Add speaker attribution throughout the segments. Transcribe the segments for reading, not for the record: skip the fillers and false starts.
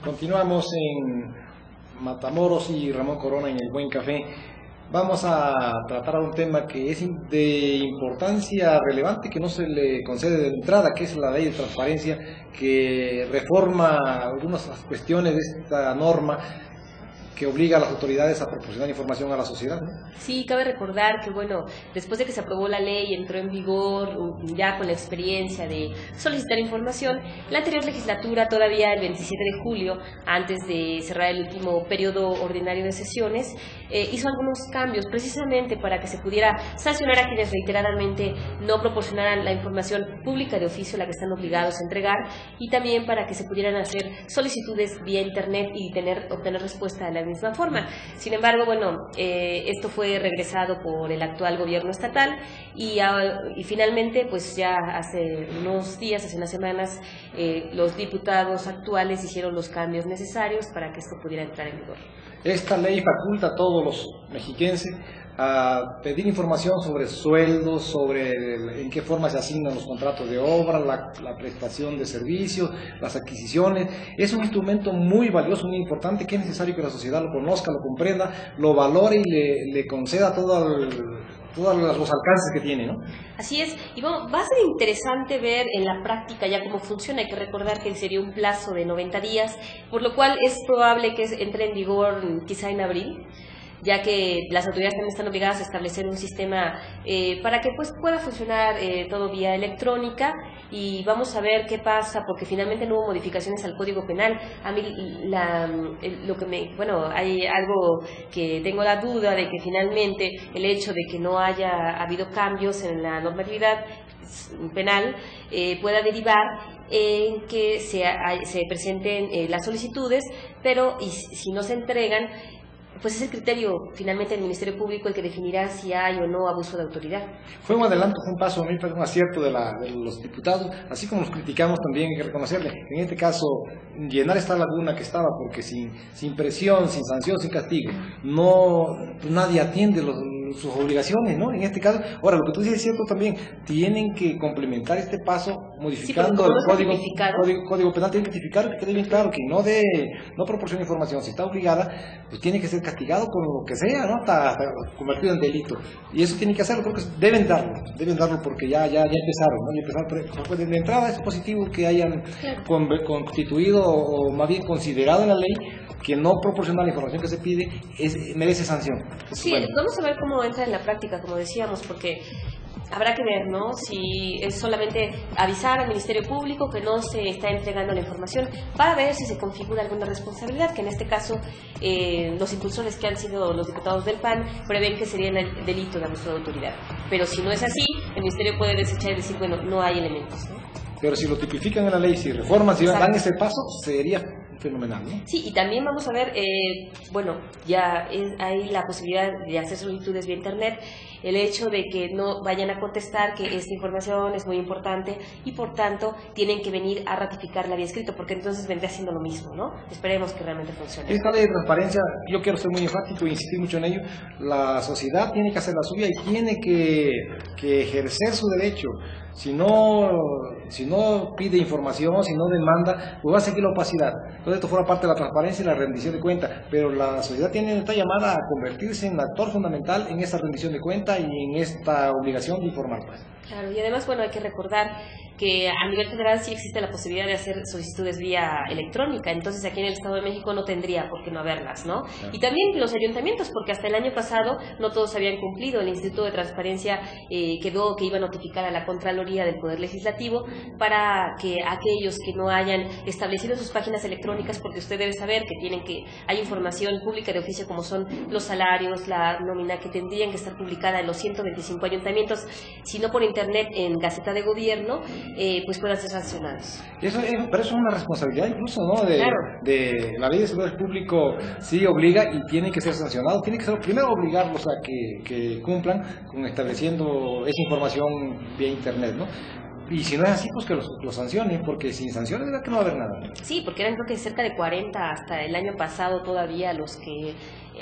Speaker 1: Continuamos en Matamoros y Ramón Corona en el Buen Café. Vamos a tratar un tema que es de importancia relevante, que no se le concede de entrada, que es la ley de transparencia, que reforma algunas cuestiones de esta norma que obliga a las autoridades a proporcionar información a la sociedad, ¿no?
Speaker 2: Sí, cabe recordar que, bueno, después de que se aprobó la ley, entró en vigor, ya con la experiencia de solicitar información, la anterior legislatura, todavía el 27 de julio, antes de cerrar el último periodo ordinario de sesiones, hizo algunos cambios, precisamente para que se pudiera sancionar a quienes reiteradamente no proporcionaran la información pública de oficio, la que están obligados a entregar, y también para que se pudieran hacer solicitudes vía internet y obtener respuesta de la misma forma. Sin embargo, bueno, esto fue regresado por el actual gobierno estatal y finalmente, pues ya hace unos días, hace unas semanas, los diputados actuales hicieron los cambios necesarios para que esto pudiera entrar en vigor.
Speaker 1: Esta ley faculta a todos los mexiquenses a pedir información sobre sueldos, sobre en qué forma se asignan los contratos de obra, la prestación de servicios, las adquisiciones. Es un instrumento muy valioso, muy importante, que es necesario que la sociedad lo conozca, lo comprenda, lo valore y le conceda todos los alcances que tiene, ¿no?
Speaker 2: Así es, y bueno, va a ser interesante ver en la práctica ya cómo funciona. Hay que recordar que sería un plazo de 90 días, por lo cual es probable que entre en vigor quizá en abril, ya que las autoridades también están obligadas a establecer un sistema para que pues pueda funcionar todo vía electrónica, y vamos a ver qué pasa, porque finalmente no hubo modificaciones al Código Penal. A mí hay algo que tengo la duda de que finalmente el hecho de que no haya habido cambios en la normatividad penal pueda derivar en que se presenten las solicitudes, pero si no se entregan, pues es el criterio finalmente del Ministerio Público el que definirá si hay o no abuso de autoridad.
Speaker 1: Fue un adelanto, fue un paso, a mí fue un acierto de los diputados, así como los criticamos también hay que reconocerle. En este caso, llenar esta laguna que estaba, porque sin presión, sin sanción, sin castigo, pues nadie atiende sus obligaciones, ¿no? En este caso, ahora lo que tú dices es cierto también, tienen que complementar este paso modificando el código penal, tienen que tipificar, que quede bien claro que no proporciona información, si está obligada, pues tiene que ser castigado con lo que sea, ¿no? Hasta convertido en delito. Y eso tiene que hacerlo, creo que deben darlo porque ya empezaron, ¿no? Pero de entrada es positivo que hayan constituido o más bien considerado en la ley que no proporcionar la información que se pide merece sanción.
Speaker 2: Sí, bueno, vamos a ver cómo entra en la práctica, como decíamos, porque habrá que ver, ¿no? Si es solamente avisar al Ministerio Público que no se está entregando la información, para ver si se configura alguna responsabilidad, que en este caso los impulsores, que han sido los diputados del PAN, prevén que sería el delito de abuso de autoridad. Pero si no es así, el Ministerio puede desechar y decir, bueno, no hay elementos, ¿no?
Speaker 1: Pero si lo tipifican en la ley, si reforman, si dan ese paso, sería fenomenal, ¿no?
Speaker 2: Sí, y también vamos a ver, ya hay la posibilidad de hacer solicitudes vía internet, el hecho de que no vayan a contestar que esta información es muy importante y por tanto tienen que venir a ratificarla vía escrito, porque entonces vendría haciendo lo mismo, ¿no? Esperemos que realmente funcione.
Speaker 1: Esta ley de transparencia, yo quiero ser muy enfático e insistir mucho en ello, la sociedad tiene que hacer la suya y tiene que ejercer su derecho. Si no pide información, si no demanda, pues va a seguir la opacidad. Entonces esto forma parte de la transparencia y la rendición de cuentas, pero la sociedad está llamada a convertirse en actor fundamental en esta rendición de cuentas y en esta obligación de informar, pues.
Speaker 2: Claro, y además, bueno, hay que recordar que a nivel federal sí existe la posibilidad de hacer solicitudes vía electrónica, entonces aquí en el Estado de México no tendría por qué no haberlas, ¿no? Claro. Y también los ayuntamientos, porque hasta el año pasado no todos habían cumplido. El Instituto de Transparencia quedó que iba a notificar a la Contraloría del Poder Legislativo para que aquellos que no hayan establecido sus páginas electrónicas, porque usted debe saber que hay información pública de oficio como son los salarios, la nómina, que tendrían que estar publicada en los 125 ayuntamientos, si no por internet en Gaceta de Gobierno, pues puedan ser sancionados.
Speaker 1: Pero eso es una responsabilidad incluso, ¿no?
Speaker 2: Claro.
Speaker 1: De la ley de seguridad público, sí obliga y tiene que ser sancionado. Tiene que ser primero obligarlos a que cumplan con estableciendo esa información vía internet, ¿no? Y si no es así, pues que los sancionen, porque sin sanciones es que no va a haber nada.
Speaker 2: Sí, porque eran creo que cerca de 40 hasta el año pasado todavía los que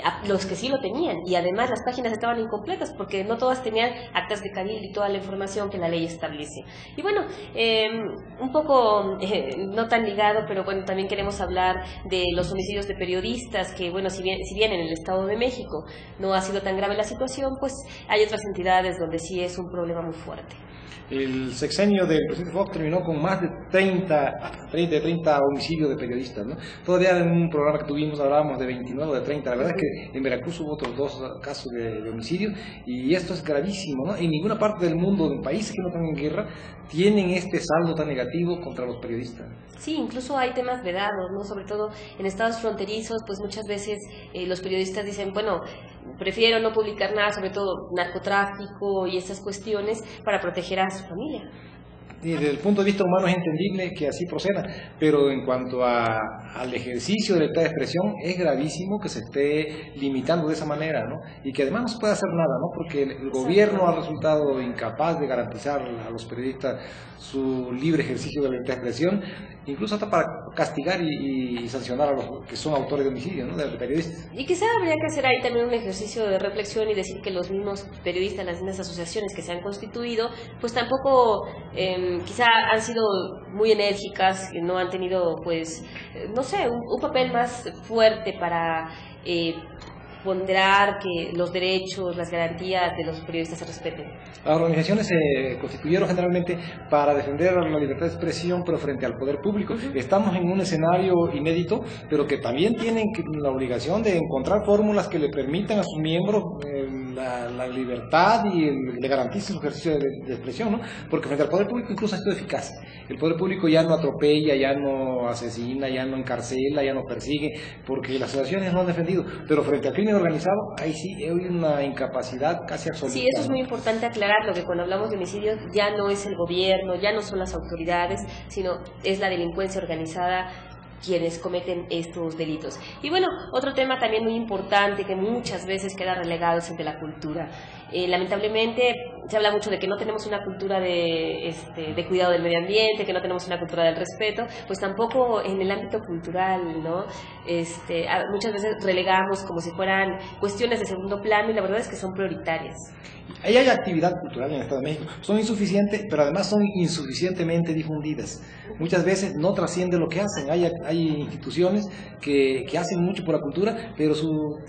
Speaker 2: a los que sí lo tenían, y además las páginas estaban incompletas porque no todas tenían actas de cabildo y toda la información que la ley establece. Y bueno, un poco no tan ligado, pero bueno, también queremos hablar de los homicidios de periodistas, que bueno, si bien en el Estado de México no ha sido tan grave la situación, pues hay otras entidades donde sí es un problema muy fuerte.
Speaker 1: El sexenio del presidente Fox terminó con más de 30 homicidios de periodistas, ¿no? Todavía en un programa que tuvimos hablábamos de 29 o de 30. La verdad es que en Veracruz hubo otros 2 casos de homicidio, y esto es gravísimo, ¿no? En ninguna parte del mundo, en países que no están en guerra, tienen este saldo tan negativo contra los periodistas.
Speaker 2: Sí, incluso hay temas vedados, ¿no? Sobre todo en estados fronterizos, pues muchas veces los periodistas dicen, bueno, prefiero no publicar nada, sobre todo narcotráfico y esas cuestiones, para proteger a su familia.
Speaker 1: Y desde el punto de vista humano es entendible que así proceda, pero en cuanto al ejercicio de libertad de expresión, es gravísimo que se esté limitando de esa manera, ¿no? Y que además no se puede hacer nada, ¿no? Porque el gobierno ha resultado incapaz de garantizar a los periodistas su libre ejercicio de libertad de expresión, incluso hasta para castigar y sancionar a los que son autores de homicidio, ¿no? De periodistas.
Speaker 2: Y quizá habría que hacer ahí también un ejercicio de reflexión y decir que los mismos periodistas, las mismas asociaciones que se han constituido, pues tampoco quizá han sido muy enérgicas, no han tenido, pues, no sé, un papel más fuerte para ponderar que los derechos, las garantías de los periodistas se respeten.
Speaker 1: Las organizaciones se constituyeron generalmente para defender la libertad de expresión, pero frente al poder público. Estamos en un escenario inédito, pero que también tienen la obligación de encontrar fórmulas que le permitan a sus miembros la libertad y le garanticen su ejercicio de expresión, ¿no? Porque frente al poder público incluso esto es eficaz. El poder público ya no atropella, ya no asesina, ya no encarcela, ya no persigue, porque las asociaciones no han defendido. Pero frente al crimen organizado, ahí sí hay una incapacidad casi absoluta.
Speaker 2: Sí, eso es muy importante aclararlo, que cuando hablamos de homicidios ya no es el gobierno, ya no son las autoridades, sino es la delincuencia organizada quienes cometen estos delitos. Y bueno, otro tema también muy importante que muchas veces queda relegado es el de la cultura. Lamentablemente se habla mucho de que no tenemos una cultura de cuidado del medio ambiente, que no tenemos una cultura del respeto, pues tampoco en el ámbito cultural, ¿no? Muchas veces relegamos como si fueran cuestiones de segundo plano, y la verdad es que son prioritarias.
Speaker 1: Ahí hay actividad cultural en el Estado de México, son insuficientes, pero además son insuficientemente difundidas. Muchas veces no trasciende lo que hacen. Hay instituciones que hacen mucho por la cultura, pero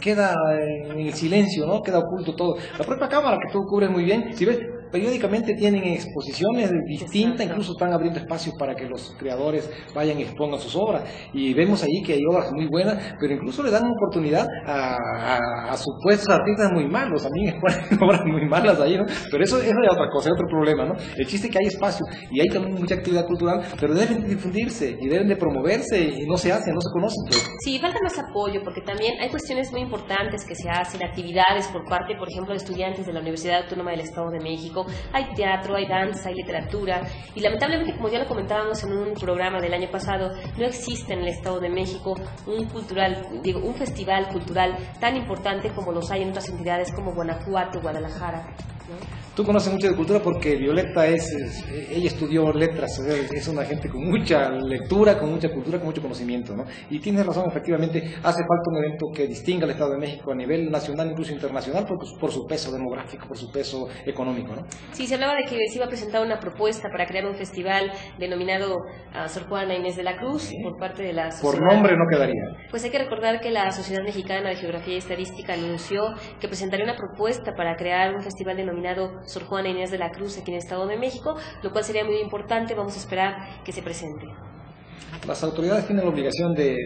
Speaker 1: queda en el silencio, ¿no? Queda oculto todo. La propia Cámara, que tú cubres muy bien, si ves, periódicamente tienen exposiciones distintas, incluso están abriendo espacios para que los creadores vayan y expongan sus obras, y vemos allí que hay obras muy buenas, pero incluso le dan oportunidad a supuestos artistas muy malos, también exponen obras muy malas ahí, ¿no? Pero eso es otra cosa, es otro problema, ¿no? El chiste es que hay espacio y hay también mucha actividad cultural, pero deben de difundirse y deben de promoverse, y no se hace, no se conoce. Pues.
Speaker 2: Sí, falta más apoyo, porque también hay cuestiones muy importantes que se hacen, actividades por parte, por ejemplo, de estudiantes de la Universidad Autónoma del Estado de México. Hay teatro, hay danza, hay literatura, y lamentablemente, como ya lo comentábamos en un programa del año pasado, no existe en el Estado de México un festival cultural tan importante como los hay en otras entidades como Guanajuato, Guadalajara, ¿no?
Speaker 1: Tú conoces mucho de cultura porque Violeta ella estudió letras, es una gente con mucha lectura, con mucha cultura, con mucho conocimiento, ¿no? Y tienes razón, efectivamente, hace falta un evento que distinga al Estado de México a nivel nacional, incluso internacional, por su peso demográfico, por su peso económico, ¿no?
Speaker 2: Sí, se hablaba de que se iba a presentar una propuesta para crear un festival denominado Sor Juana Inés de la Cruz, ¿sí?, por parte de la sociedad.
Speaker 1: Por nombre no quedaría.
Speaker 2: Pues hay que recordar que la Sociedad Mexicana de Geografía y Estadística anunció que presentaría una propuesta para crear un festival denominado Sor Juana Inés de la Cruz aquí en el Estado de México, lo cual sería muy importante. Vamos a esperar que se presente.
Speaker 1: Las autoridades tienen la obligación de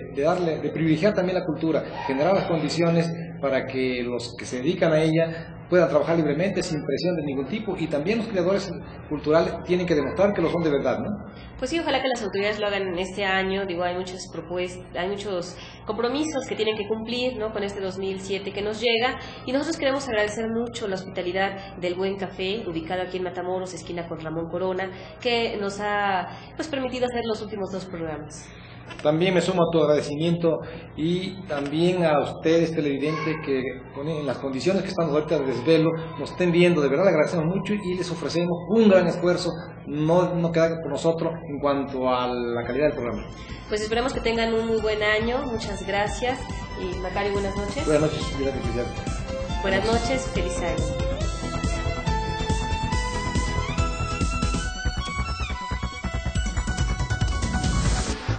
Speaker 1: privilegiar también la cultura, generar las condiciones para que los que se dedican a ella puedan trabajar libremente, sin presión de ningún tipo, y también los creadores culturales tienen que demostrar que lo son de verdad, ¿no?
Speaker 2: Pues sí, ojalá que las autoridades lo hagan este año. Digo, hay muchas propuestas, hay muchos compromisos que tienen que cumplir, ¿no?, con este 2007 que nos llega, y nosotros queremos agradecer mucho la hospitalidad del Buen Café, ubicado aquí en Matamoros, esquina con Ramón Corona, que nos ha permitido hacer los últimos 2 programas.
Speaker 1: También me sumo a tu agradecimiento, y también a ustedes, televidentes, que en las condiciones que estamos ahorita de desvelo nos estén viendo. De verdad le agradecemos mucho y les ofrecemos un gran esfuerzo no queda por nosotros en cuanto a la calidad del programa.
Speaker 2: Pues esperemos que tengan un muy buen año. Muchas gracias. Y Macario, buenas noches.
Speaker 1: Buenas noches, gracias.
Speaker 2: Buenas noches, feliz año.